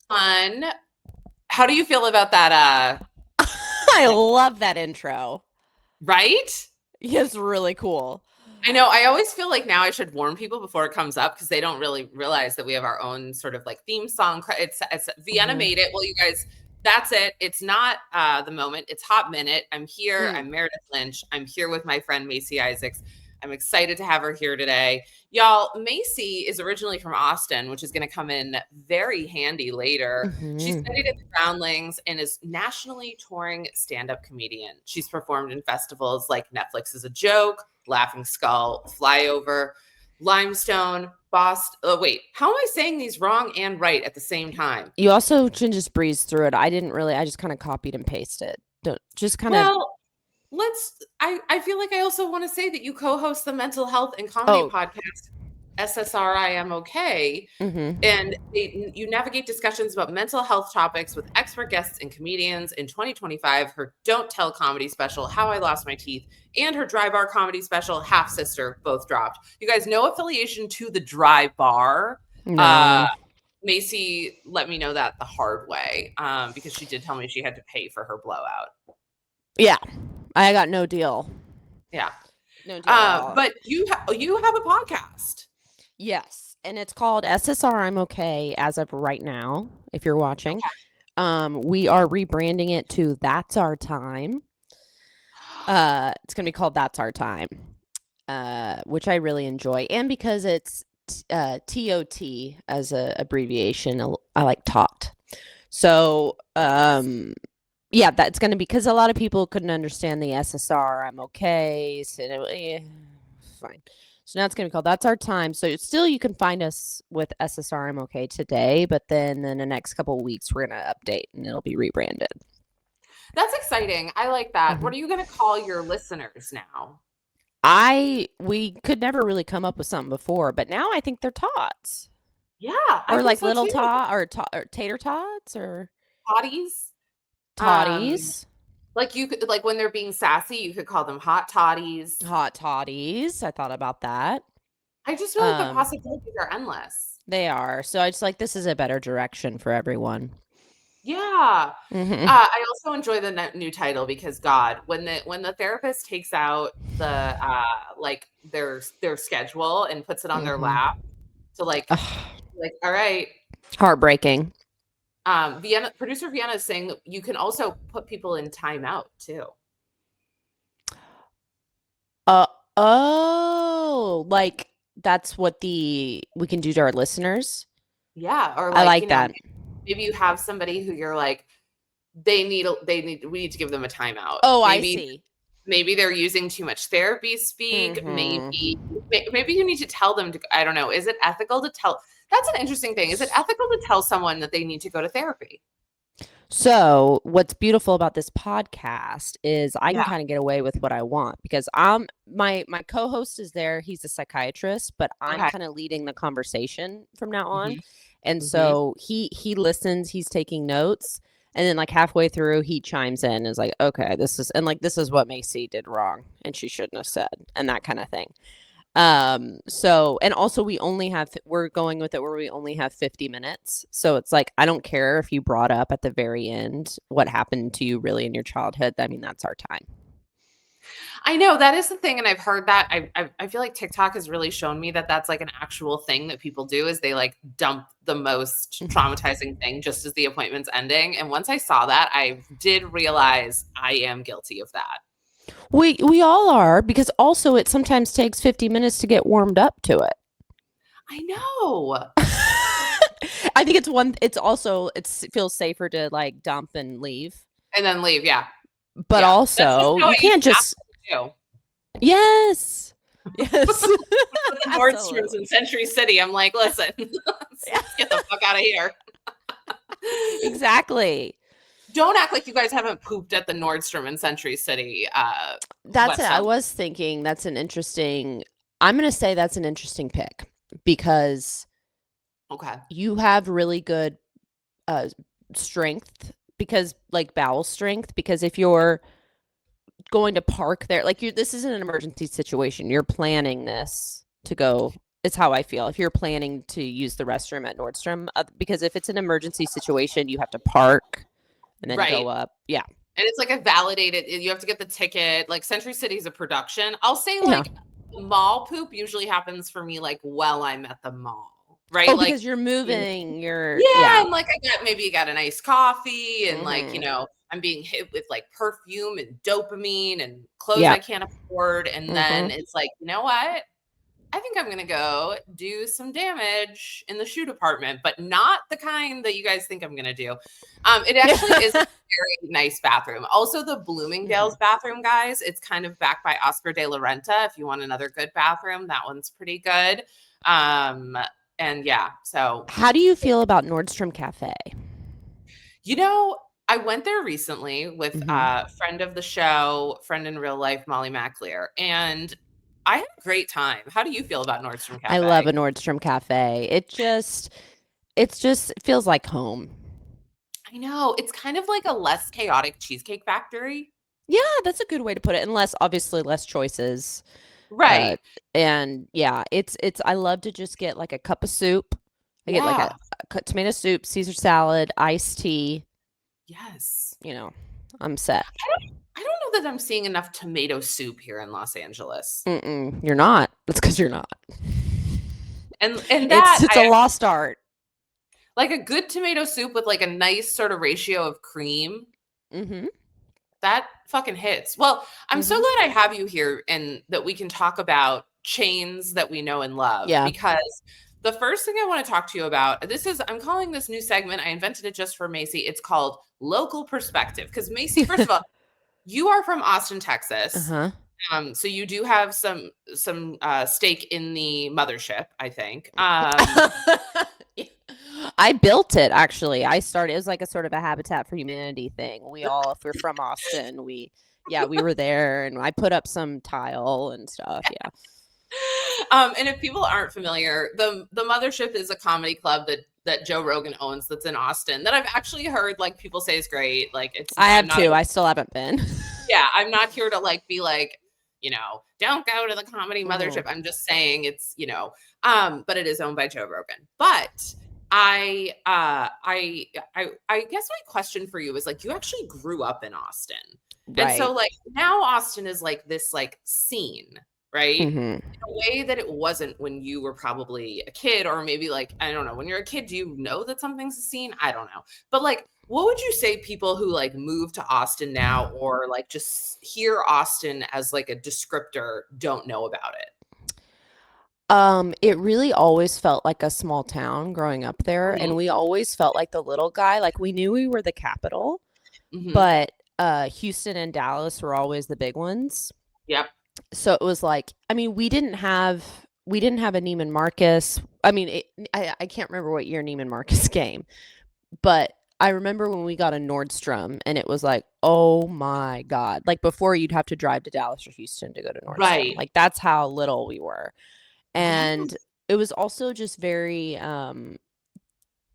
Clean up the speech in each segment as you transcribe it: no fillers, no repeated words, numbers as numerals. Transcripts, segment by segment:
everyone. How do you feel about that? I love that intro. Right? It's really cool. I know. I always feel like now I should warn people before it comes up because they don't really realize that we have our own sort of like theme song. It's Vienna made it. Well, you guys, that's it. It's not the moment. It's Hot Minute. I'm here. I'm Meredith Lynch. I'm here with my friend Macey Isaacs. I'm excited to have her here today. Y'all, Macey is originally from Austin, which is going to come in very handy later. She studied at the Groundlings and is nationally touring stand-up comedian. She's performed in festivals like Netflix is a Joke, Laughing Skull, Flyover, Limestone, Boston. Oh, wait, how am I saying these wrong and right at the same time? You also can just breeze through it. I just kind of copied and pasted. Well, I feel like I also want to say that you co-host the mental health and comedy podcast, SSRI I'm Okay. And you navigate discussions about mental health topics with expert guests and comedians. In 2025, her Don't Tell comedy special, How I Lost My Teeth, and her Dry Bar comedy special, Half Sister, both dropped. You guys, no affiliation to the Dry Bar. No. Macey let me know that the hard way because she did tell me she had to pay for her blowout. Yeah, I got no deal. Yeah. No deal. But you have a podcast. Yes, and it's called SSR I'm Okay as of right now, if you're watching. Okay. We are rebranding it to That's Our Time. It's going to be called That's Our Time, which I really enjoy. And because it's TOT as an abbreviation, I like tot. So, yeah, that's going to be because a lot of people couldn't understand the SSR I'm Okay. So, fine. So now it's going to be called That's Our Time. So still you can find us with SSR I'm Okay today, but then in the next couple of weeks, we're going to update and it'll be rebranded. That's exciting. I like that. What are you going to call your listeners now? We could never really come up with something before, but now I think they're tots. Yeah. Or like little tot or tater tots or toddies. Toddies. Like you could, like when they're being sassy, you could call them hot toddies. Hot toddies. I thought about that. I just feel like the possibilities are endless. They are. So I just like this is a better direction for everyone. Yeah. I also enjoy the new title because God, when the therapist takes out the like their schedule and puts it on their lap to like all right. Heartbreaking. Producer Vienna is saying that you can also put people in timeout too. Like that's what we can do to our listeners. Yeah, or like, I like that. Maybe you have somebody who you're like, we need to give them a timeout. Oh, I see. Maybe they're using too much therapy speak. Maybe you need to tell them to, I don't know. Is it ethical to tell? That's an interesting thing. Is it ethical to tell someone that they need to go to therapy? So what's beautiful about this podcast is I can kind of get away with what I want because my co-host is there. He's a psychiatrist, but I'm kind of leading the conversation from now on. And so he listens, he's taking notes. And then like halfway through, he chimes in and is like, okay, this is what Macey did wrong and she shouldn't have said and that kind of thing. So, and also we're going with it where we only have 50 minutes. So it's like, I don't care if you brought up at the very end what happened to you really in your childhood. I mean, that's our time. I know that is the thing. And I've heard that I feel like TikTok has really shown me that that's like an actual thing that people do is they like dump the most traumatizing thing just as the appointment's ending. And once I saw that, I did realize I am guilty of that. We all are because also it sometimes takes 50 minutes to get warmed up to it. I know. I think it feels safer to like dump and leave. And then leave, yeah. But also you can't just Yes. Nordstrom's in Century City. I'm like, listen, let's get the fuck out of here. Exactly. Don't act like you guys haven't pooped at the Nordstrom in Century City. That's it. I was thinking I'm going to say that's an interesting pick because you have really good strength because like bowel strength, because if you're going to park there, like this isn't an emergency situation. You're planning this to go is how I feel. If you're planning to use the restroom at Nordstrom, because if it's an emergency situation, you have to park and then go up. Yeah. And it's like a validated, you have to get the ticket. Like Century City is a production. I'll say Yeah. like mall poop usually happens for me like while I'm at the mall. Right. Oh, like because you're moving. yeah. And like maybe you got a nice coffee and like, Mhm. I'm being hit with like perfume and dopamine and clothes I can't afford. And then it's like, you know what? I think I'm going to go do some damage in the shoe department, but not the kind that you guys think I'm going to do. It actually is a very nice bathroom. Also, the Bloomingdale's bathroom, guys, it's kind of backed by Oscar de la Renta. If you want another good bathroom, that one's pretty good. And yeah, so. How do you feel about Nordstrom Cafe? I went there recently with a friend of the show, friend in real life, Molly McLear, and I had a great time. How do you feel about Nordstrom Cafe? I love a Nordstrom Cafe. It feels like home. I know. It's kind of like a less chaotic Cheesecake Factory. Yeah, that's a good way to put it. And obviously less choices. Right. And yeah, it's I love to just get like a cup of soup. I get like a tomato soup, Caesar salad, iced tea. Yes. I'm set. I don't know that I'm seeing enough tomato soup here in Los Angeles. You're not. That's because you're not. And that it's a lost art. Like a good tomato soup with like a nice sort of ratio of cream. That fucking hits. Well, I'm so glad I have you here and that we can talk about chains that we know and love. Yeah. Because the first thing I want to talk to you about, I'm calling this new segment, I invented it just for Macey. It's called Local Perspective. Because Macey, first of all, you are from Austin, Texas. So you do have some stake in the mothership, I think. I built it, actually. It was like a sort of a Habitat for Humanity thing. If we're from Austin, we were there, and I put up some tile and stuff. Yeah. And if people aren't familiar, the Mothership is a comedy club that Joe Rogan owns that's in Austin that I've actually heard like people say is great. Like I have too. I still haven't been. Yeah, I'm not here to like be like, don't go to the comedy Mothership. I'm just saying it's, but it is owned by Joe Rogan. But I guess my question for you is like, you actually grew up in Austin. Right. And so like now Austin is like this like scene, right? In a way that it wasn't when you were probably a kid, or maybe like, I don't know, when you're a kid, do you know that something's a scene? I don't know. But like, what would you say people who like move to Austin now, or like just hear Austin as like a descriptor, don't know about it? It really always felt like a small town growing up there. And we always felt like the little guy. Like we knew we were the capital, but Houston and Dallas were always the big ones. Yep. So it was like, I mean, we didn't have a Neiman Marcus. I mean, I can't remember what year Neiman Marcus came, but I remember when we got a Nordstrom and it was like, oh my God. Like before you'd have to drive to Dallas or Houston to go to Nordstrom. Right. Like that's how little we were. And it was also just very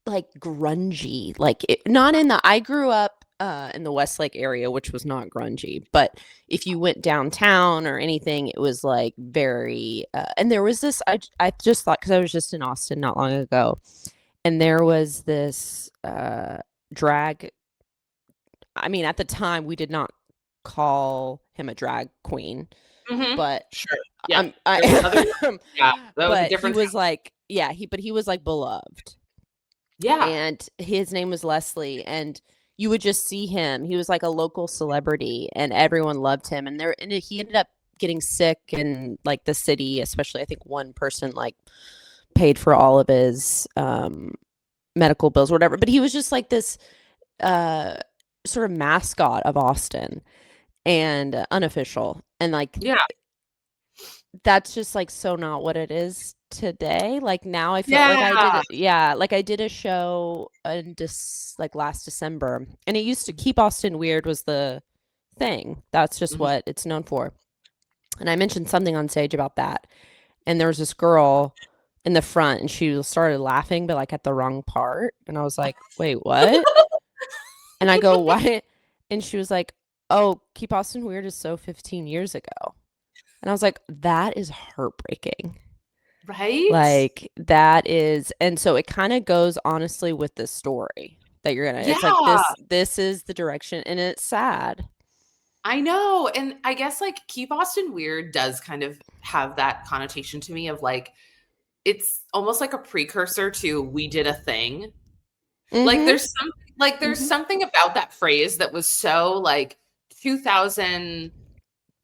like grungy. Like I grew up in the Westlake area, which was not grungy, but if you went downtown or anything, it was like very and there was this, I just thought, because I was just in Austin not long ago, and there was this drag. I mean, at the time we did not call him a drag queen, but sure. Yeah. But he was like, he was like beloved. Yeah. And his name was Leslie, and you would just see him. He was like a local celebrity, and everyone loved him. And he ended up getting sick in like the city, especially I think one person like paid for all of his medical bills or whatever. But he was just like this sort of mascot of Austin, and unofficial. And like, that's just like so not what it is today. Like now I feel like I did a show in last December, and it used to keep Austin weird was the thing. That's just what it's known for. And I mentioned something on stage about that, and there was this girl in the front, and she started laughing, but like at the wrong part. And I was like, wait, what? And I go, what? And she was like, oh, Keep Austin Weird is so 15 years ago. And I was like, that is heartbreaking. Right? Like that is, and so it kind of goes honestly with the story that you're gonna, it's like Yeah, this is the direction, and it's sad. I know. And I guess like Keep Austin Weird does kind of have that connotation to me of like, it's almost like a precursor to We Did a Thing. Like Mm-hmm. there's Mm-hmm. something about that phrase that was so like 2008.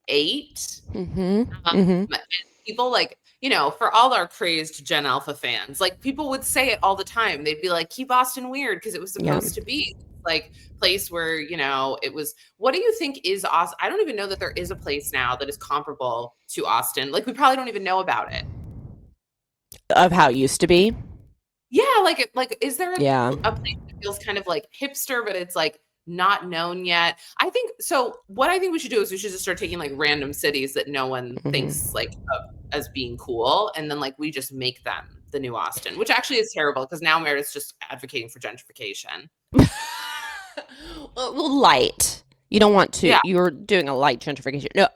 Mm-hmm. Mm-hmm. And people like, for all our crazed Gen Alpha fans, like people would say it all the time. They'd be like, keep Austin weird because it was Yeah. supposed to be like place where, it was. What do you think is Austin? I don't even know that there is a place now that is comparable to Austin. Like we probably don't even know about it. Of how it used to be. Yeah, like is there Yeah. a place that feels kind of like hipster, but it's like not known yet? I think so. What I think we should do is we should just start taking like random cities that no one thinks Mm-hmm. like of as being cool, and then like we just make them the new Austin, which actually is terrible because now Meredith's just advocating for gentrification. Well, light. You don't want to. Yeah, You're doing a light gentrification. No,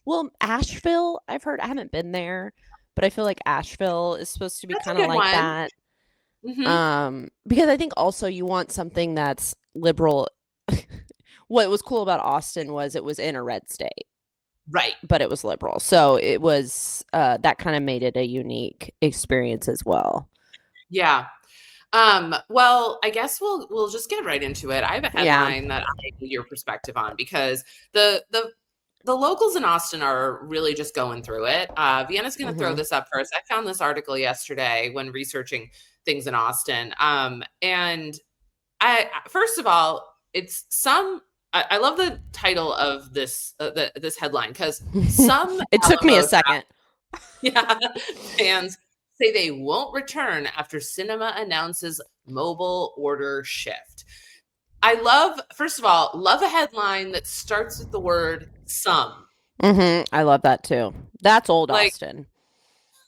well, Asheville. I've heard. I haven't been there, but I feel like Asheville is supposed to be that's a kind of good like one. that. Hmm. Because I think also you want something that's liberal. What was cool about Austin was it was in a red state, Right. but it was liberal. So it was that kind of made it a unique experience as well. Yeah. Well, I guess we'll just get right into it. I have a Yeah. headline that I need your perspective on because the locals in Austin are really just going through it. Vienna's going to throw Mm-hmm. this up first. I found this article yesterday when researching things in Austin. And I first of all, it's some. I love the title of this headline because some It took me a Alamo second. yeah, fans say they won't return after cinema announces mobile order shift. First of all, love a headline that starts with the word some. I love that too. That's old Like, Austin.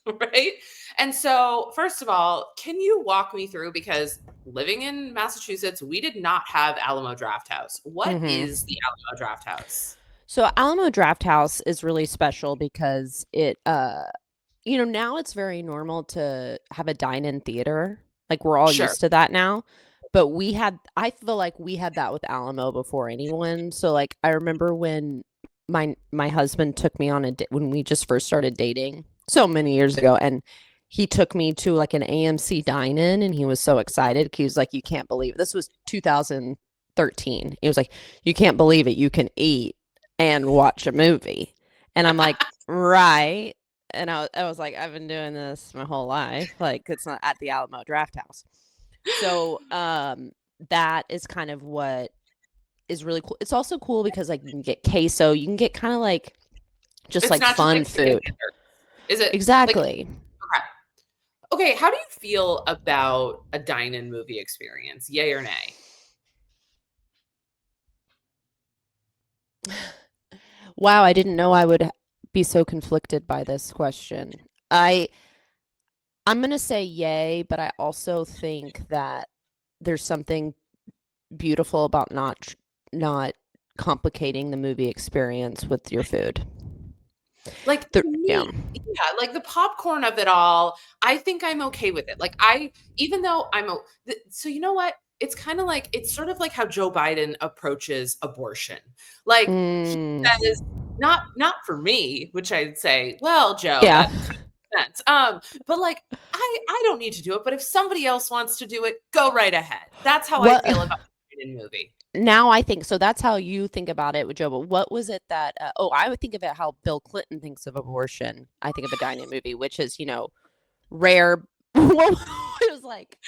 right? And so, first of all, can you walk me through? Because living in Massachusetts, we did not have Alamo Drafthouse. What is the Alamo Drafthouse? So Alamo Drafthouse is really special because it now it's very normal to have a dine-in theater. Like we're all Sure. used to that now. But I feel like we had that with Alamo before anyone. So like I remember when my husband took me on when we just first started dating so many years ago, and he took me to like an AMC dine-in, and he was so excited. He was like, you can't believe it. This was 2013. He was like, you can't believe it. You can eat and watch a movie. And I'm like, right. And I was like, I've been doing this my whole life. Like it's not at the Alamo Drafthouse. So that is kind of what is really cool. It's also cool because like you can get queso, you can get kind of like just It's like not just fun like chicken food. tender. Is it like Exactly. okay. Okay, how do you feel about a dine-in movie experience? Yay or nay? Wow, I didn't know I would be so conflicted by this question. I I'm going to say yay, but I also think that there's something beautiful about not complicating the movie experience with your food. Like to Yeah. me, yeah, like the popcorn of it all, I think I'm okay with it. Like even though so you know what? It's kind of like it's sort of like how Joe Biden approaches abortion. Like he Mm, says, not for me, which I'd say, well, Joe, yeah. that kind of sense. But like I don't need to do it, but if somebody else wants to do it, go right ahead. That's how I What feel about the movie. now I think so that's how you think about it with Joe, but what was it that I would think about how Bill Clinton thinks of abortion. I think of a dine-in movie, which is, rare. Well, it was like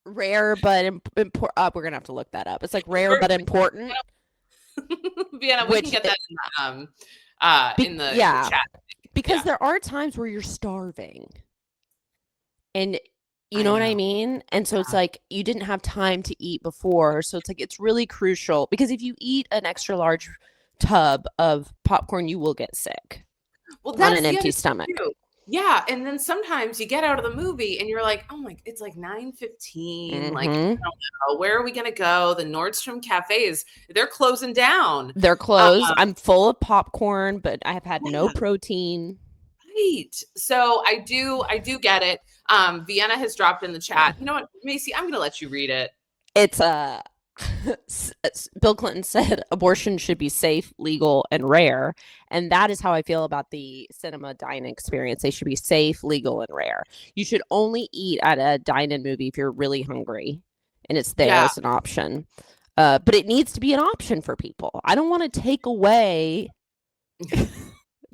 rare but important. We're gonna have to look that up. It's like rare but important, Vienna, we can which get that in the yeah, chat. because Yeah, there are times where you're starving, and you I know what I know. mean? And so it's Yeah. like you didn't have time to eat before. So it's like it's really crucial because if you eat an extra large tub of popcorn, you will get sick Well, on that's an the empty other thing stomach. too. Yeah, and then sometimes you get out of the movie and you're like, "Oh my, it's like 9:15. Like, I Hmm. don't know. Where are we gonna go? The Nordstrom cafes, they're closing down." They're Um, closed. I'm full of popcorn, but I have had no yeah, protein. Right. So I do get it. Vienna has dropped in the chat. You know what, Macey, I'm going to let you read it. It's Bill Clinton said abortion should be safe, legal, and rare. And that is how I feel about the cinema dine-in experience. They should be safe, legal, and rare. You should only eat at a dine-in movie if you're really hungry and it's there as an option. But it needs to be an option for people. I don't want to take away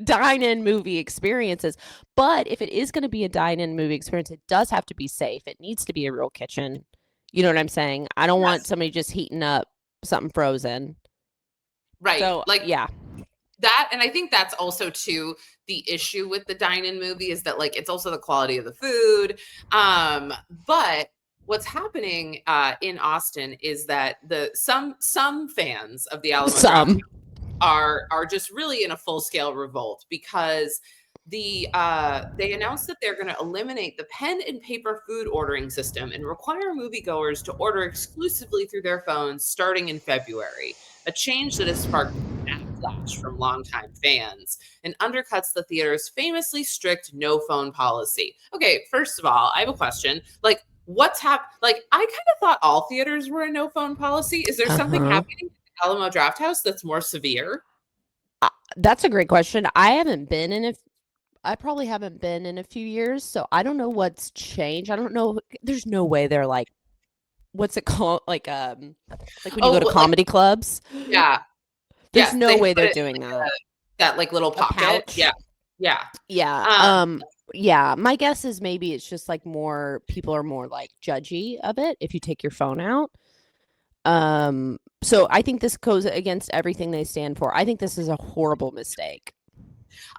dine-in movie experiences. But if it is going to be a dine-in movie experience, it does have to be safe. It needs to be a real kitchen. You know what I'm saying? I don't want somebody just heating up something frozen. Right. So, like, yeah. That, and I think that's also too the issue with the dine-in movie is that like it's also the quality of the food. But what's happening in Austin is that some fans of the Alamo Drafthouse are just really in a full-scale revolt because they announced that they're going to eliminate the pen and paper food ordering system and require moviegoers to order exclusively through their phones starting in February, a change that has sparked backlash from longtime fans and undercuts the theater's famously strict no phone policy. Okay, first of all, I have a question. Like, what's happened? Like, I kind of thought all theaters were a no phone policy. Is there something happening at the Alamo Drafthouse that's more severe? That's a great question. I probably haven't been in a few years, so I don't know what's changed. I don't know. There's no way they're like, what's it called? Like when you go to comedy clubs. Yeah. There's no way they're doing that. That like little pocket. Pouch. Yeah. Yeah. My guess is maybe it's just like more people are more like judgy of it if you take your phone out. So I think this goes against everything they stand for. I think this is a horrible mistake.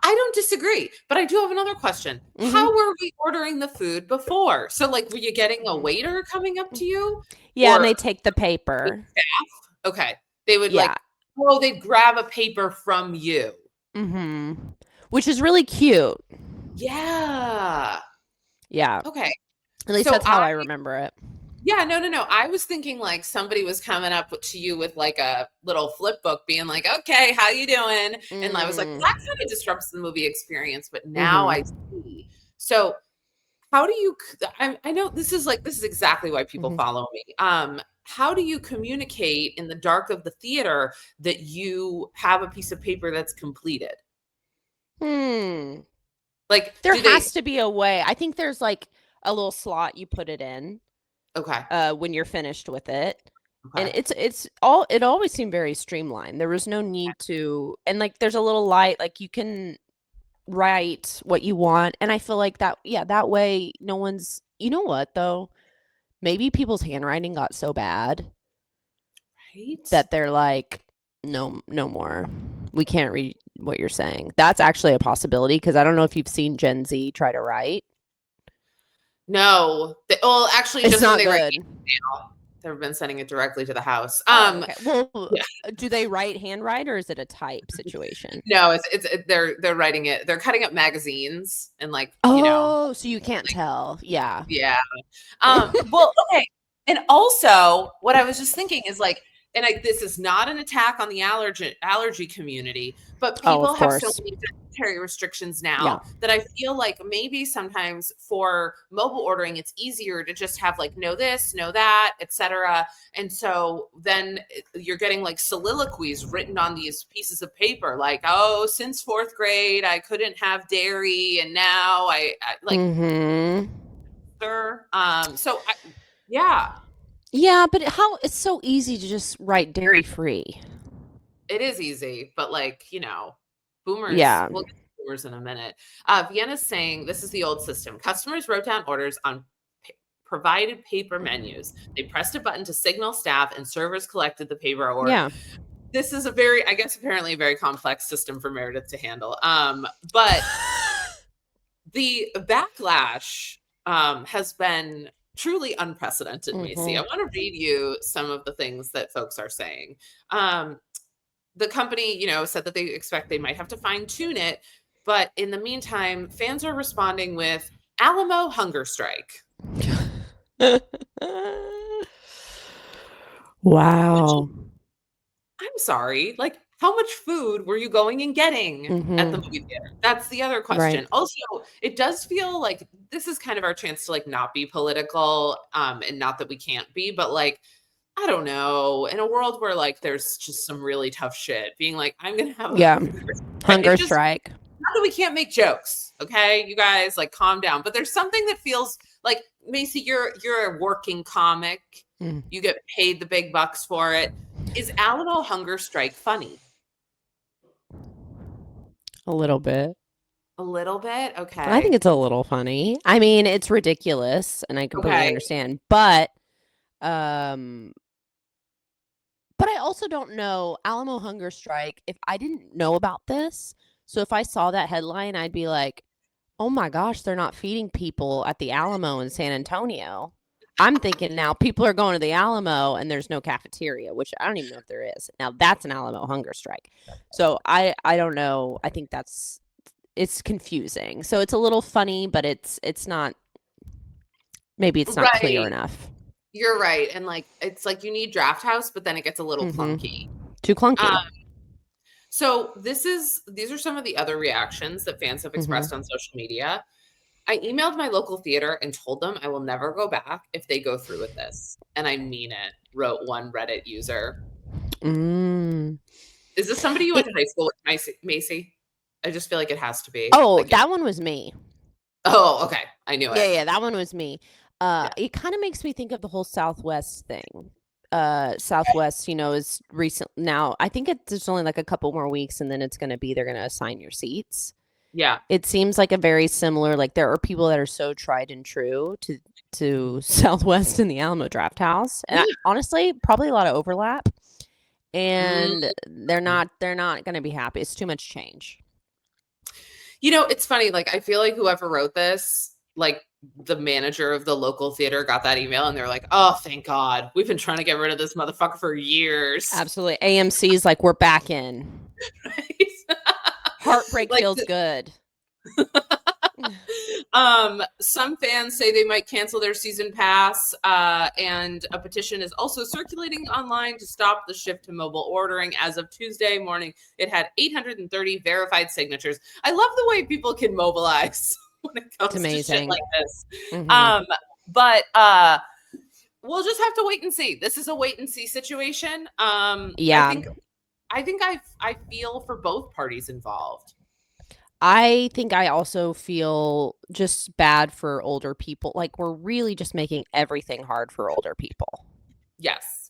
I don't disagree, but I do have another question. Mm-hmm. How were we ordering the food before? So like, were you getting a waiter coming up to you? Yeah, and they take the paper. Staff? Okay. They would they'd grab a paper from you. Mm-hmm. Which is really cute. Yeah. Yeah. Okay. At least that's how I remember it. Yeah, no. I was thinking like somebody was coming up to you with like a little flip book being like, okay, how you doing? And I was like, that kind of disrupts the movie experience, but now I see. So how do you, I know this is exactly why people follow me. How do you communicate in the dark of the theater that you have a piece of paper that's completed? Like there has to be a way. I think there's like a little slot you put it in. Okay. When you're finished with it. Okay. And it always seemed very streamlined. There was no need to, and like there's a little light, like you can write what you want. And I feel like that way no one's, you know what though? Maybe people's handwriting got so bad that they're like, no more. We can't read what you're saying. That's actually a possibility because I don't know if you've seen Gen Z try to write. No. Actually, it's not good. They've been sending it directly to the house. Okay. Well, do they handwrite or is it a type situation? No, they're writing it. They're cutting up magazines and like, so you can't tell. Yeah. Yeah. Well, okay. And also what I was just thinking is like, and this is not an attack on the allergy community, but people have so many dietary restrictions now that I feel like maybe sometimes for mobile ordering, it's easier to just have like, no this, no that, etc. And so then you're getting like soliloquies written on these pieces of paper, like, oh, since 4th grade, I couldn't have dairy. And now I like, Yeah, but it's so easy to just write dairy free. It is easy, but like, boomers. Yeah. We'll get to boomers in a minute. Vienna's saying this is the old system. Customers wrote down orders on provided paper menus. They pressed a button to signal staff and servers collected the paper order. Yeah. This is apparently a very complex system for Meredith to handle. But the backlash has been truly unprecedented, Macey. I want to read you some of the things that folks are saying. The company, said that they expect they might have to fine tune it. But in the meantime, fans are responding with Alamo hunger strike. Wow. I'm sorry. Like, how much food were you going and getting at the movie theater? That's the other question. Right. Also, it does feel like this is kind of our chance to like not be political, and not that we can't be, but like, I don't know, in a world where like there's just some really tough shit, being like, I'm gonna have Yeah. Hunger it's just strike. not that we can't make jokes, okay? You guys, like, calm down. But there's something that feels like, Macey, you're a working comic. You get paid the big bucks for it. Is Alamo hunger strike funny? A little bit. A little bit? Okay. I think it's a little funny. I mean, it's ridiculous, and I completely understand. But I also don't know Alamo hunger strike. If I didn't know about this, so if I saw that headline, I'd be like, "Oh my gosh, they're not feeding people at the Alamo in San Antonio." I'm thinking now people are going to the Alamo and there's no cafeteria, which I don't even know if there is. Now that's an Alamo hunger strike. So I don't know. I think it's confusing. So it's a little funny, but it's not, maybe it's not clear enough. You're right. And like, it's like you need Drafthouse, but then it gets a little clunky. Too clunky. So these are some of the other reactions that fans have expressed on social media. I emailed my local theater and told them I will never go back if they go through with this. And I mean it, wrote one Reddit user. Is this somebody you went to high school with, Macey? I just feel like it has to be. Oh, like, that one was me. Oh, okay. I knew it. Yeah, that one was me. It kind of makes me think of the whole Southwest thing. Southwest, is recent now. I think it's only like a couple more weeks, and then they're going to assign your seats. Yeah. It seems like a very similar, like there are people that are so tried and true to Southwest and the Alamo Drafthouse. And honestly, probably a lot of overlap. And they're not going to be happy. It's too much change. It's funny. Like, I feel like whoever wrote this, like the manager of the local theater got that email and they're like, oh, thank God. We've been trying to get rid of this motherfucker for years. Absolutely. AMC's like, we're back in. Right? Heartbreak feels good. Some fans say they might cancel their season pass, and a petition is also circulating online to stop the shift to mobile ordering. As of Tuesday morning, it had 830 verified signatures. I love the way people can mobilize when it comes to shit like this. But we'll just have to wait and see. This is a wait and see situation. Yeah. I think I feel for both parties involved. I think I also feel just bad for older people. Like, we're really just making everything hard for older people. Yes.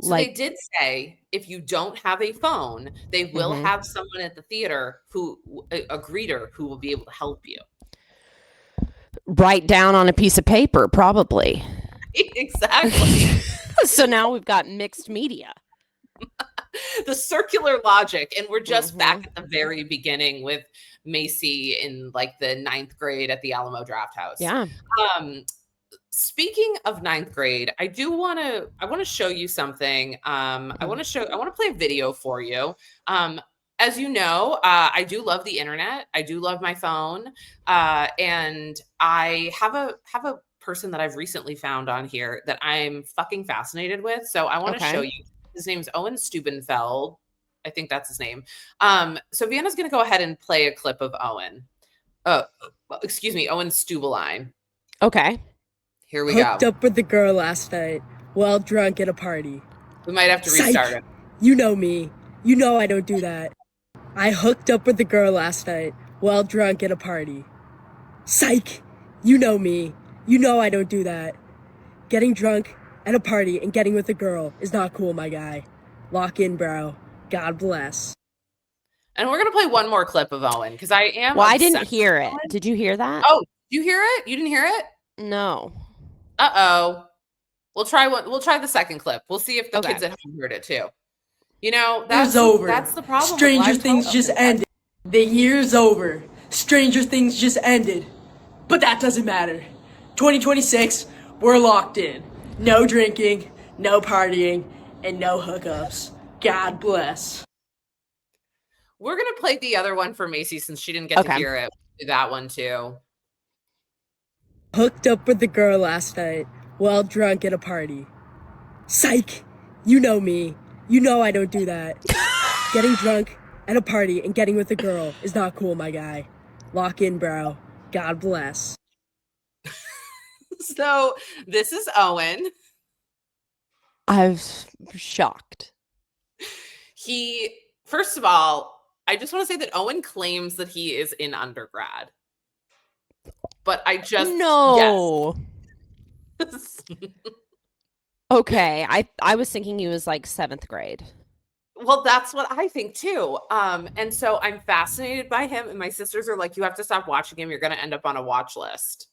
So they did say if you don't have a phone, they will have someone at the theater a greeter who will be able to help you. Write down on a piece of paper, probably. Exactly. So now we've got mixed media. The circular logic. And we're just back at the very beginning with Macey in like the 9th grade at the Alamo Drafthouse. Yeah. Speaking of 9th grade, I want to show you something. I want to play a video for you. As you know, I do love the internet. I do love my phone. And I have a person that I've recently found on here that I'm fucking fascinated with. So I want to show you. His name's Owen Stubenfeld. I think that's his name. So Vienna's going to go ahead and play a clip of Owen. Excuse me, Owen Stubeline. Okay. Here we go. Hooked up with the girl last night while drunk at a party. We might have to restart it. You know me. You know I don't do that. I hooked up with the girl last night while drunk at a party. Psych! You know me. You know I don't do that. Getting drunk at a party and getting with a girl is not cool, my guy. Lock in, bro. God bless. And we're going to play one more clip of Owen because I am. Well, I didn't hear it. Did you hear that? Oh, you hear it? You didn't hear it? No. Uh-oh. We'll try the second clip. We'll see if the kids at home heard it too. That's over. That's the problem. Stranger Things just ended. The year's over. Stranger Things just ended. But that doesn't matter. 2026, we're locked in. No drinking, no partying, and no hookups. God bless. We're going to play the other one for Macey since she didn't get to hear it. We'll do that one too. Hooked up with the girl last night while drunk at a party. Psych! You know me. You know I don't do that. Getting drunk at a party and getting with a girl is not cool, my guy. Lock in, bro. God bless. So this is Owen. I'm shocked. First of all, I just want to say that Owen claims that he is in undergrad. But I just No. Yes. Okay, I was thinking he was like 7th grade. Well, that's what I think too. And so I'm fascinated by him, and my sisters are like, you have to stop watching him. You're going to end up on a watch list.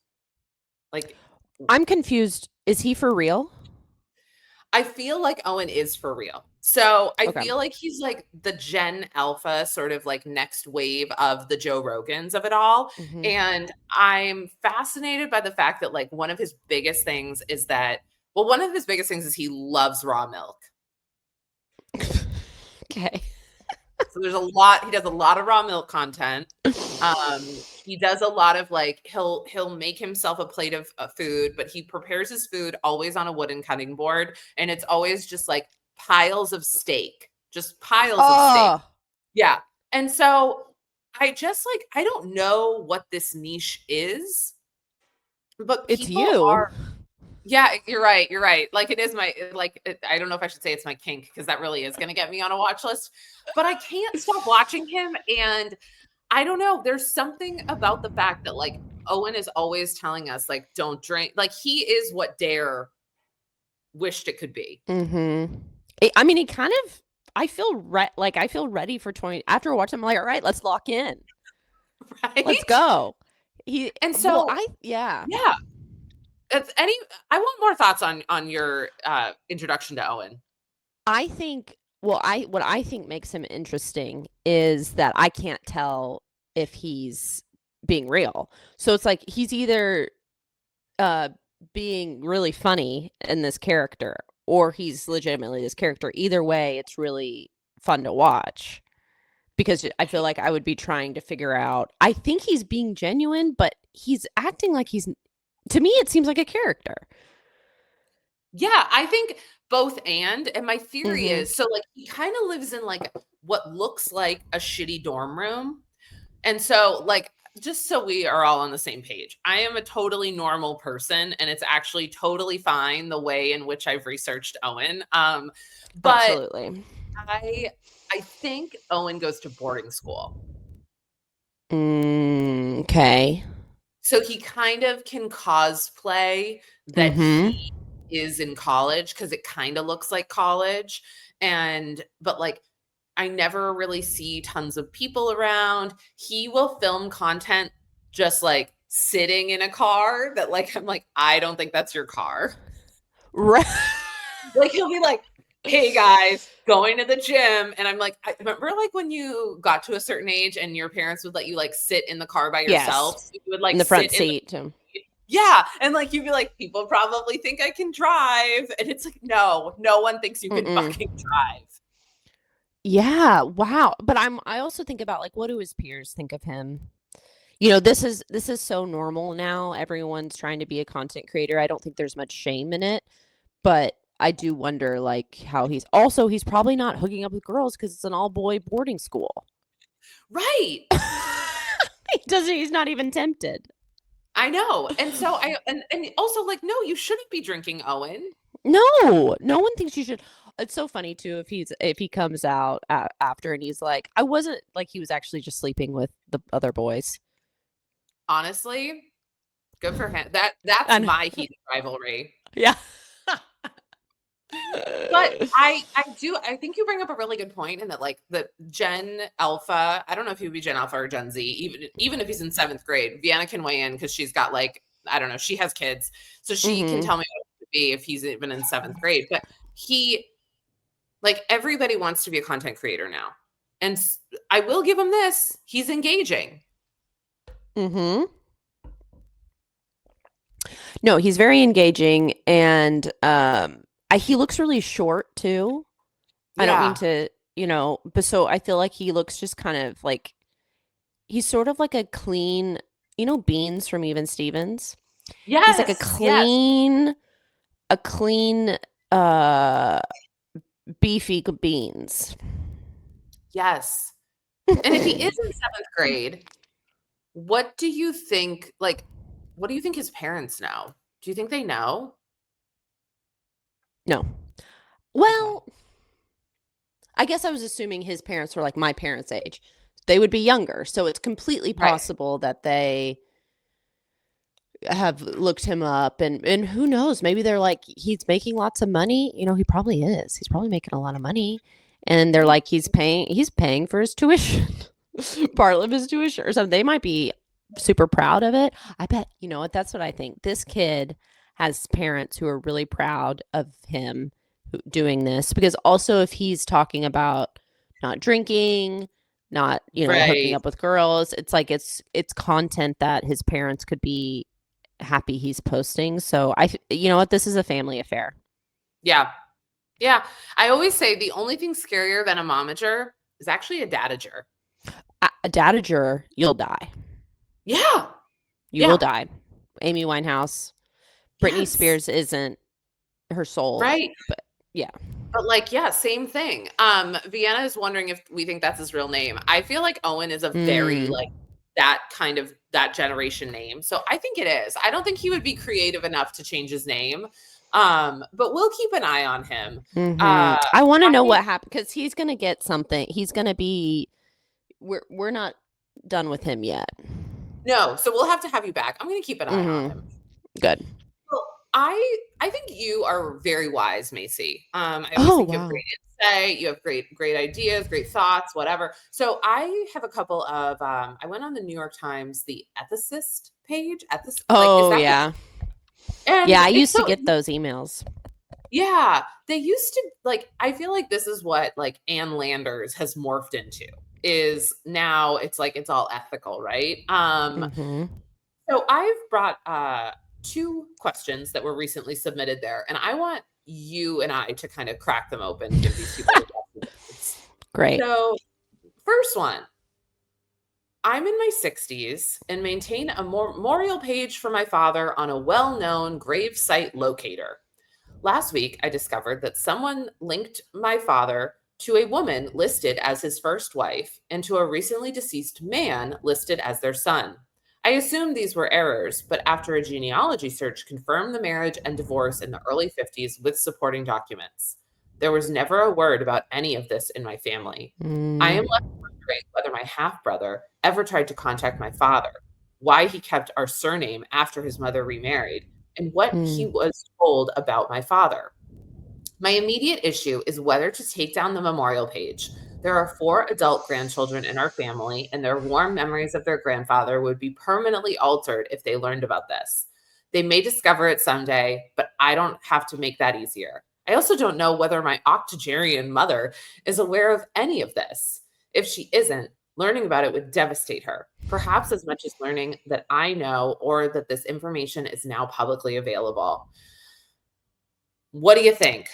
Like, I'm confused. Is he for real? I feel like Owen is for real. So I Okay. feel like he's like the Gen Alpha, sort of like next wave of the Joe Rogans of it all. Mhm. And I'm fascinated by the fact that like one of his biggest things is he loves raw milk. Okay. So he does a lot of raw milk content. He does a lot of like, he'll make himself a plate of food, but he prepares his food always on a wooden cutting board. And it's always just like piles of steak, just piles of steak. Yeah. And so I don't know what this niche is, but It's you. Yeah, you're right. You're right. Like it is I don't know if I should say it's my kink because that really is going to get me on a watch list, but I can't stop watching him. And I don't know. There's something about the fact that like Owen is always telling us like, don't drink. Like he is what Dare wished it could be. Mm-hmm. I mean, he kind of, I feel ready for 20 after watching him. I'm like, all right, let's lock in. Right. Let's go. Yeah. I want more thoughts on your introduction to Owen. I think what I think makes him interesting is that I can't tell if he's being real. So it's like he's either being really funny in this character or he's legitimately this character. Either way, it's really fun to watch because I feel like I would be trying to figure out. I think he's being genuine, but he's acting like to me, it seems like a character. Yeah, I think both and my theory is, so like he kind of lives in like what looks like a shitty dorm room. And so like, just so we are all on the same page, I am a totally normal person and it's actually totally fine the way in which I've researched Owen. But Absolutely. I think Owen goes to boarding school. Okay. So he kind of can cosplay that he is in college because it kind of looks like college. But like, I never really see tons of people around. He will film content just like sitting in a car that like, I'm like, I don't think that's your car. Right. Like he'll be like, hey guys, going to the gym. And I'm like, I remember like when you got to a certain age and your parents would let you like sit in the car by yourself. Yes. So you would like in the front sit seat. Yeah. And like you'd be like, people probably think I can drive. And it's like, no one thinks you can fucking drive. Yeah. Wow. But I also think about like, what do his peers think of him? You know, this is so normal now. Everyone's trying to be a content creator. I don't think there's much shame in it, but I do wonder like how he's probably not hooking up with girls because it's an all boy boarding school. Right. He's not even tempted. I know. And so and also like, no, you shouldn't be drinking, Owen. No one thinks you should. It's so funny too if he comes out after and he's like, I wasn't, like he was actually just sleeping with the other boys. Honestly, good for him. That's my heated rivalry. Yeah. But I think you bring up a really good point in that like the Gen Alpha, I don't know if he would be Gen Alpha or Gen Z, even if he's in 7th grade. Vienna can weigh in because she's got like, I don't know, she has kids. So she can tell me what it would be if he's even in 7th grade. But like everybody wants to be a content creator now. And I will give him this. He's engaging. No, he's very engaging and he looks really short too. Yeah. I don't mean to, but so I feel like he looks just kind of like he's sort of like a clean, Beans from Even Stevens. Yes. He's like a clean beefy Beans. Yes. And if he is in 7th grade, what do you think, like, what do you think his parents know? Do you think they know? No. Well, I guess I was assuming his parents were like my parents' age. They would be younger. So it's completely Right. possible that they have looked him up, and who knows, maybe they're like, he's making lots of money. He probably is. He's probably making a lot of money. And they're like, he's paying for his tuition. Part of his tuition or something. They might be super proud of it. I bet, you know what, that's what I think. This kid has parents who are really proud of him doing this, because also if he's talking about not drinking, not, hooking Right. up with girls, it's like it's content that his parents could be happy he's posting. So you know what, this is a family affair. Yeah. Yeah. I always say the only thing scarier than a momager is actually a dadager. A dadager, you'll die. Yeah. You will die. Amy Winehouse, Britney Spears isn't her soul. Right. But yeah. But like, yeah, same thing. Vienna is wondering if we think that's his real name. I feel like Owen is a very like that kind of that generation name. So I think it is. I don't think he would be creative enough to change his name. But we'll keep an eye on him. I want to know what happened, because he's gonna get something. He's gonna be. We're not done with him yet. No, so we'll have to have you back. I'm gonna keep an eye on him. Good. Well, I think you are very wise, Macey. I always think you have great insight. You have great ideas, great thoughts, whatever. So I have a couple of. I went on the New York Times, the ethicist page. Oh, like, yeah. Yeah, I used to get those emails. Yeah, they used to, like, I feel like this is what like Ann Landers has morphed into, is now it's like it's all ethical, right? So I've brought 2 questions that were recently submitted there, and I want you and I to kind of crack them open and give these people Great. So first one, I'm in my 60s and maintain a memorial page for my father on a well-known grave site locator. Last week, I discovered that someone linked my father to a woman listed as his first wife and to a recently deceased man listed as their son. I assumed these were errors, but after a genealogy search confirmed the marriage and divorce in the early 50s with supporting documents. There was never a word about any of this in my family. I am left wondering whether my half-brother ever tried to contact my father, why he kept our surname after his mother remarried, and what he was told about my father. My immediate issue is whether to take down the memorial page. There are 4 adult grandchildren in our family, and their warm memories of their grandfather would be permanently altered if they learned about this. They may discover it someday, but I don't have to make that easier. I also don't know whether my octogenarian mother is aware of any of this. If she isn't, learning about it would devastate her, perhaps as much as learning that I know or that this information is now publicly available. What do you think?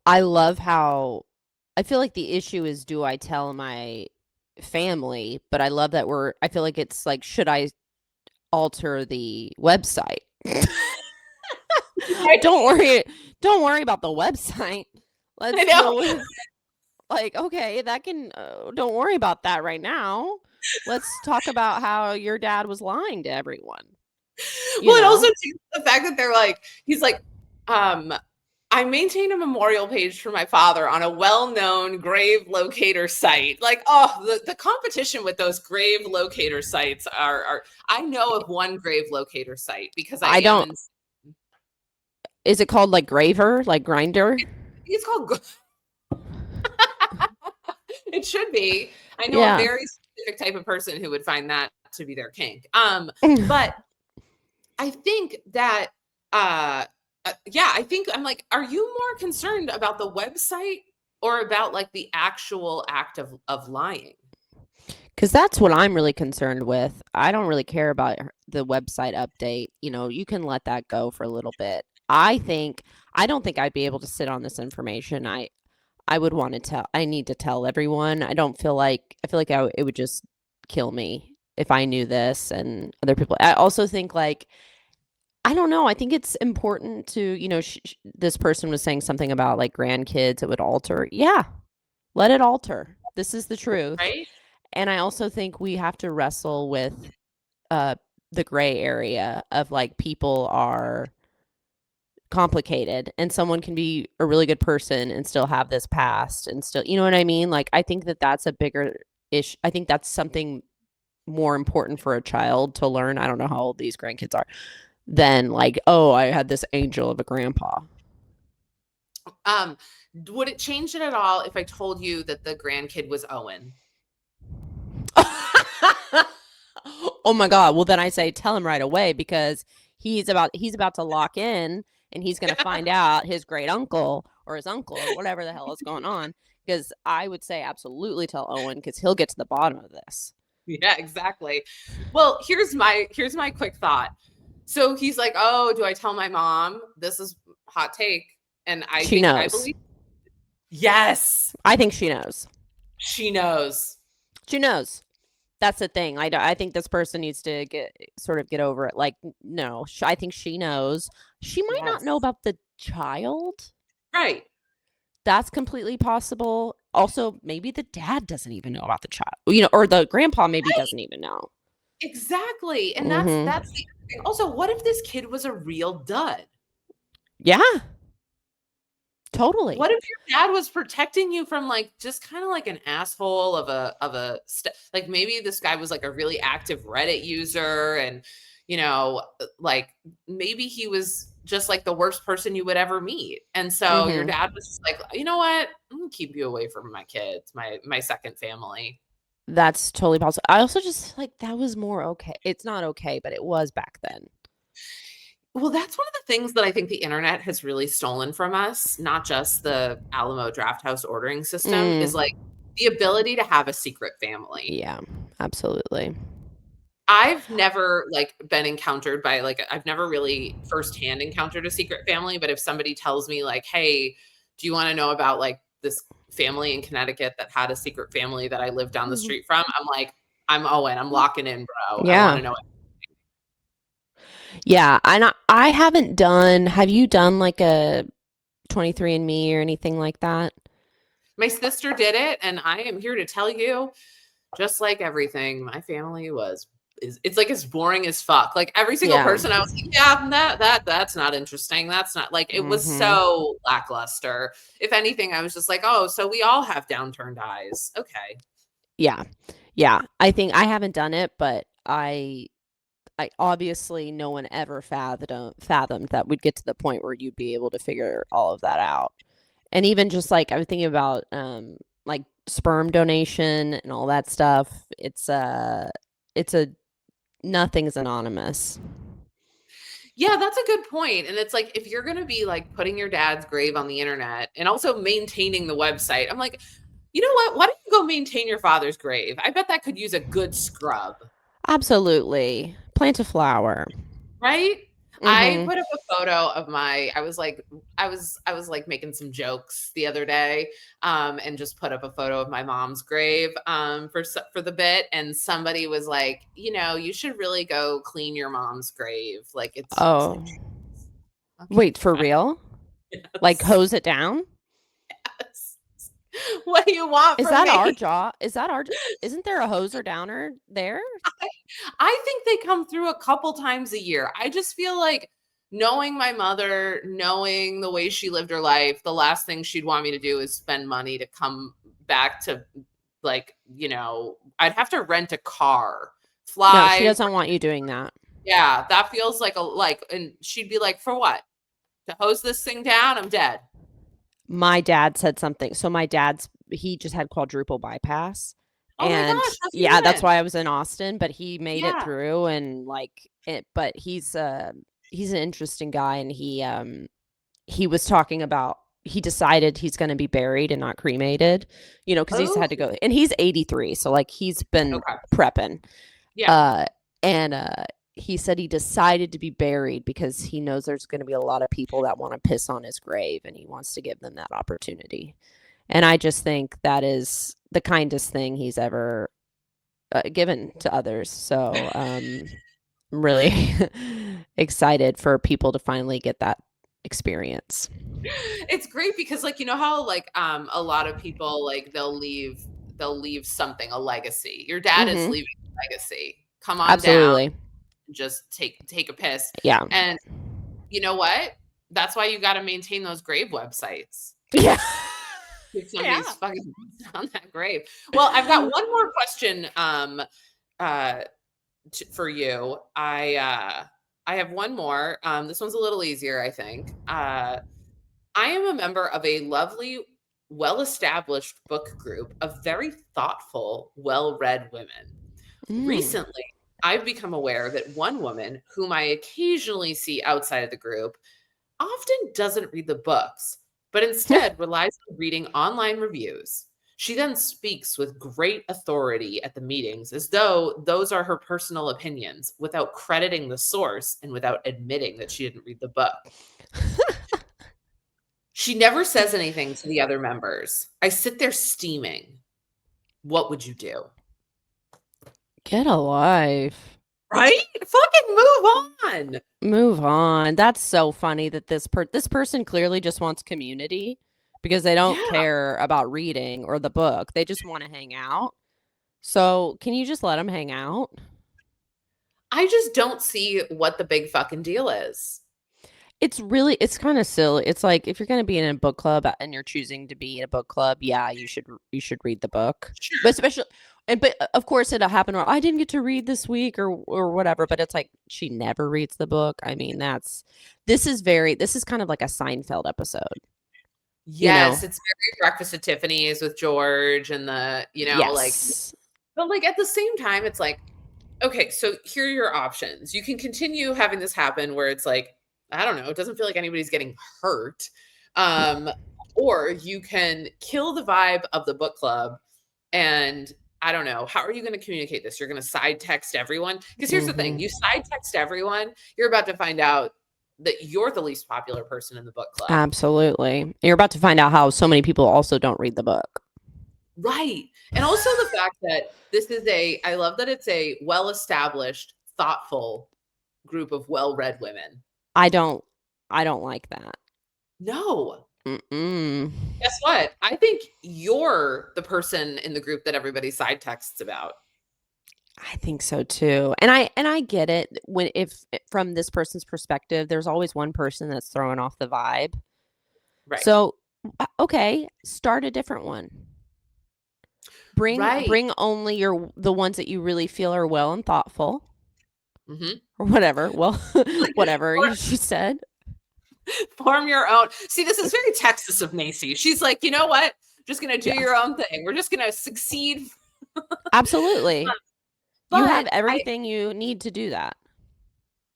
I love how I feel like the issue is, do I tell my family? But I love that I feel like it's like, should I alter the website? Don't worry about the website. Let's deal with, like, okay, that can, don't worry about that right now. Let's talk about how your dad was lying to everyone. Well, and also too, the fact that they're like, he's like, I maintain a memorial page for my father on a well-known grave locator site. Like, oh, the competition with those grave locator sites are I know of one grave locator site because I don't. Is it called like Graver, like Grinder? It's called. It should be. I know a very specific type of person who would find that to be their kink. But I think that. I think I'm like, are you more concerned about the website or about like the actual act of lying? Because that's what I'm really concerned with. I don't really care about the website update. You can let that go for a little bit. I don't think I'd be able to sit on this information. I would want to tell. I need to tell everyone. I feel like it would just kill me if I knew this and other people. I also think, like, I don't know. I think it's important to, this person was saying something about like grandkids it would alter. Yeah. Let it alter. This is the truth. Right? And I also think we have to wrestle with the gray area of like people are complicated and someone can be a really good person and still have this past and still, you know what I mean? Like, I think that that's a bigger issue. I think that's something more important for a child to learn. I don't know how old these grandkids are than like, oh, I had this angel of a grandpa. Would it change it at all if I told you that the grandkid was Owen? Oh my God. Well, then I say, tell him right away because he's about to lock in and he's going to find out his great uncle or his uncle or whatever the hell is going on. Because I would say absolutely tell Owen because he'll get to the bottom of this. Yeah, exactly. Well, here's my quick thought. So he's like, oh, do I tell my mom? This is hot take. And She knows. I believe. Yes. I think she knows. She knows. She knows. That's the thing. I think this person needs to get over it. Like, no, I think she knows. She might not know about the child. Right. That's completely possible. Also, maybe the dad doesn't even know about the child, or the grandpa maybe doesn't even know. Exactly. And that's the thing. Also, what if this kid was a real dud? Yeah. Totally. What if your dad was protecting you from like just kind of like an asshole like maybe this guy was like a really active Reddit user and like maybe he was just like the worst person you would ever meet. And so your dad was just like, you know what? I'm gonna keep you away from my kids, my second family. That's totally possible. I also just like that was more okay. It's not okay, but it was back then. Well, that's one of the things that I think the internet has really stolen from us, not just the Alamo Drafthouse ordering system, is like the ability to have a secret family. Yeah, absolutely. I've never like been encountered by like, I've never really firsthand encountered a secret family, but if somebody tells me like, hey, do you want to know about like this family in Connecticut that had a secret family that I live down the street from? I'm like, I'm Owen. I'm locking in, bro. Yeah. I want to know. Yeah, I haven't done. Have you done like a 23andMe or anything like that? My sister did it, and I am here to tell you, just like everything, my family it's like as boring as fuck. Like every single person, I was like, yeah, that's not interesting. That's not like it was so lackluster. If anything, I was just like, oh, so we all have downturned eyes. Okay. Yeah. I think I haven't done it, but I obviously no one ever fathomed that we'd get to the point where you'd be able to figure all of that out. And even just like I was thinking about like sperm donation and all that stuff. It's nothing's anonymous. Yeah, that's a good point. And it's like if you're going to be like putting your dad's grave on the internet and also maintaining the website, I'm like, you know what? Why don't you go maintain your father's grave? I bet that could use a good scrub. Absolutely. Plant a flower. Right? I put up a photo of I was like making some jokes the other day and just put up a photo of my mom's grave for the bit, and somebody was like, you should really go clean your mom's grave. Like it's okay. Wait, for real? Yes. Like hose it down? Yes. What do you want? Is that our job? Isn't there a hoser downer there? I think they come through a couple times a year. I just feel like knowing my mother, knowing the way she lived her life, the last thing she'd want me to do is spend money to come back to like, I'd have to rent a car, fly. No, she doesn't want you doing that. Yeah, that feels like and she'd be like, for what? To hose this thing down? I'm dead. My dad said something. So he just had quadruple bypass. Oh and my gosh, that's why I was in Austin, but he made it through and but he's an interesting guy. And he was talking about, he decided he's going to be buried and not cremated, cause he's had to go, and he's 83. So like he's been prepping. Yeah. He said he decided to be buried because he knows there's going to be a lot of people that want to piss on his grave and he wants to give them that opportunity. And I just think that is the kindest thing he's ever given to others. So I'm really excited for people to finally get that experience. It's great because like, you know how like a lot of people like they'll leave something, a legacy. Your dad is leaving a legacy. Come on down, Absolutely. just take a piss. Yeah. And you know what? That's why you got to maintain those grave websites. Yeah. If somebody's fucking on that grave. Well, I've got one more question for you. I have one more. This one's a little easier, I think. I am a member of a lovely, well-established book group of very thoughtful, well-read women. Recently, I've become aware that one woman whom I occasionally see outside of the group often doesn't read the books, but instead relies on reading online reviews. She then speaks with great authority at the meetings as though those are her personal opinions without crediting the source and without admitting that she didn't read the book. She never says anything to the other members. I sit there steaming. What would you do? Get a life. Right? Fucking move on. Move on. That's so funny that this person clearly just wants community because they don't care about reading or the book. They just want to hang out. So can you just let them hang out? I just don't see what the big fucking deal is. It's kind of silly. It's like if you're going to be in a book club and you're choosing to be in a book club, yeah, you should read the book. Sure. But especially but of course it'll happen where I didn't get to read this week or whatever, but it's like she never reads the book. I mean, this is kind of like a Seinfeld episode. Yes, it's very Breakfast at Tiffany's with George and the, like, but like at the same time, it's like, okay, so here are your options. You can continue having this happen where it's like, I don't know, it doesn't feel like anybody's getting hurt. Or you can kill the vibe of the book club and I don't know. How are you going to communicate this? You're going to side text everyone? Because here's the thing. You side text everyone, you're about to find out that you're the least popular person in the book club. Absolutely. You're about to find out how so many people also don't read the book. Right. And also the fact that I love that it's a well-established, thoughtful group of well-read women. I don't like that. No. Guess what? I think you're the person in the group that everybody side texts about. I think so too. And I get it if from this person's perspective, there's always one person that's throwing off the vibe. Right. So, okay, start a different one. Bring only the ones that you really feel are well and thoughtful. Or whatever. Well, whatever she said. Form your own. See, this is very Texas of Macey. She's like, you know what? Just going to do your own thing. We're just going to succeed. Absolutely. You have everything you need to do that.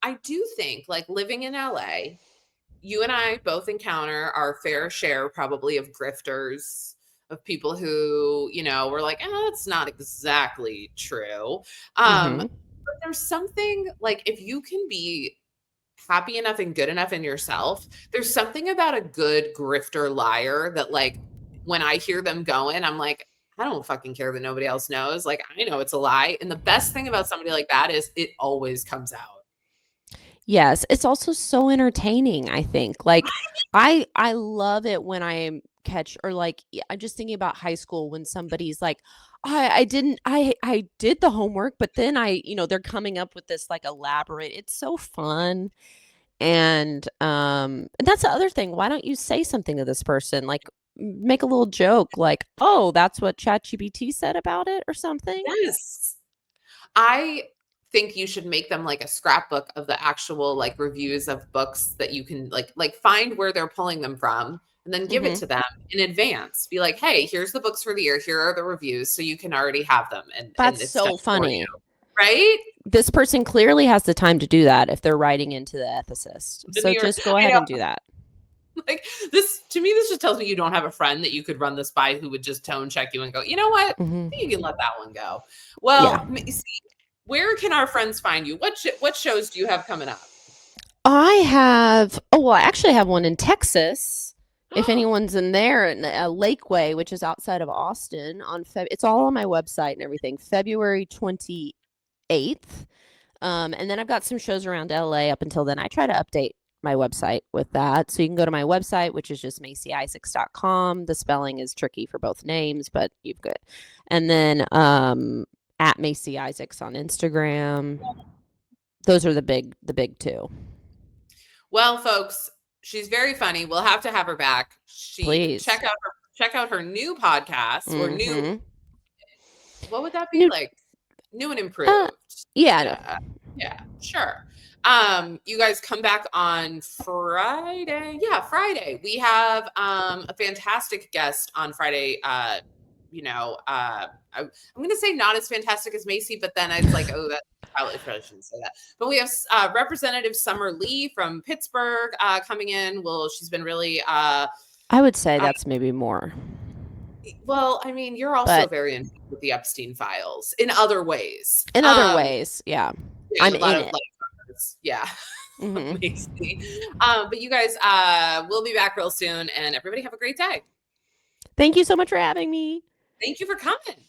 I do think, like, living in LA, you and I both encounter our fair share probably of grifters, of people who, we're like, that's not exactly true. But there's something, like, if you can be happy enough and good enough in yourself, there's something about a good grifter liar that, like, when I hear them going, I'm like, I don't fucking care that nobody else knows. Like, I know it's a lie. And the best thing about somebody like that is it always comes out. Yes. It's also so entertaining, I think. Like, I love it when I catch, or like, I'm just thinking about high school when somebody's like, I did the homework, but then they're coming up with this like elaborate, it's so fun. And that's the other thing. Why don't you say something to this person? Like, make a little joke like, oh, that's what ChatGPT said about it or something. Yes. I think you should make them like a scrapbook of the actual like reviews of books that you can like find where they're pulling them from and then give it to them in advance. Be like, hey, here's the books for the year. Here are the reviews. So you can already have them. And that's it's so funny. Right? This person clearly has the time to do that if they're writing into the ethicist. So just go ahead and do that. Like this, to me, this just tells me you don't have a friend that you could run this by who would just tone check you and go, you know what? You can let that one go. Well, see, where can our friends find you? What shows do you have coming up? I actually have one in Texas. If anyone's in there, Lakeway, which is outside of Austin, it's all on my website and everything. February 28th. And then I've got some shows around LA up until then. I try to update my website with that. So you can go to my website, which is just MaceyIsaacs.com. The spelling is tricky for both names, but you've got, and then at Macey Isaacs on Instagram. Those are the big two. Well, folks, she's very funny. We'll have to have her back. Please check out her new podcast or new. What would that be like? New and improved. Yeah, sure. You guys come back on Friday. Yeah, Friday. We have a fantastic guest on Friday. I'm going to say not as fantastic as Macey, but then it's like, oh, that probably shouldn't say that. But we have Representative Summer Lee from Pittsburgh coming in. Well, she's been really. I would say that's maybe more. Well, I mean, you're also very in with the Epstein files in other ways. In other ways, yeah. I'm in it. Yeah. But you guys, we'll be back real soon, and everybody have a great day. Thank you so much for having me. Thank you for coming.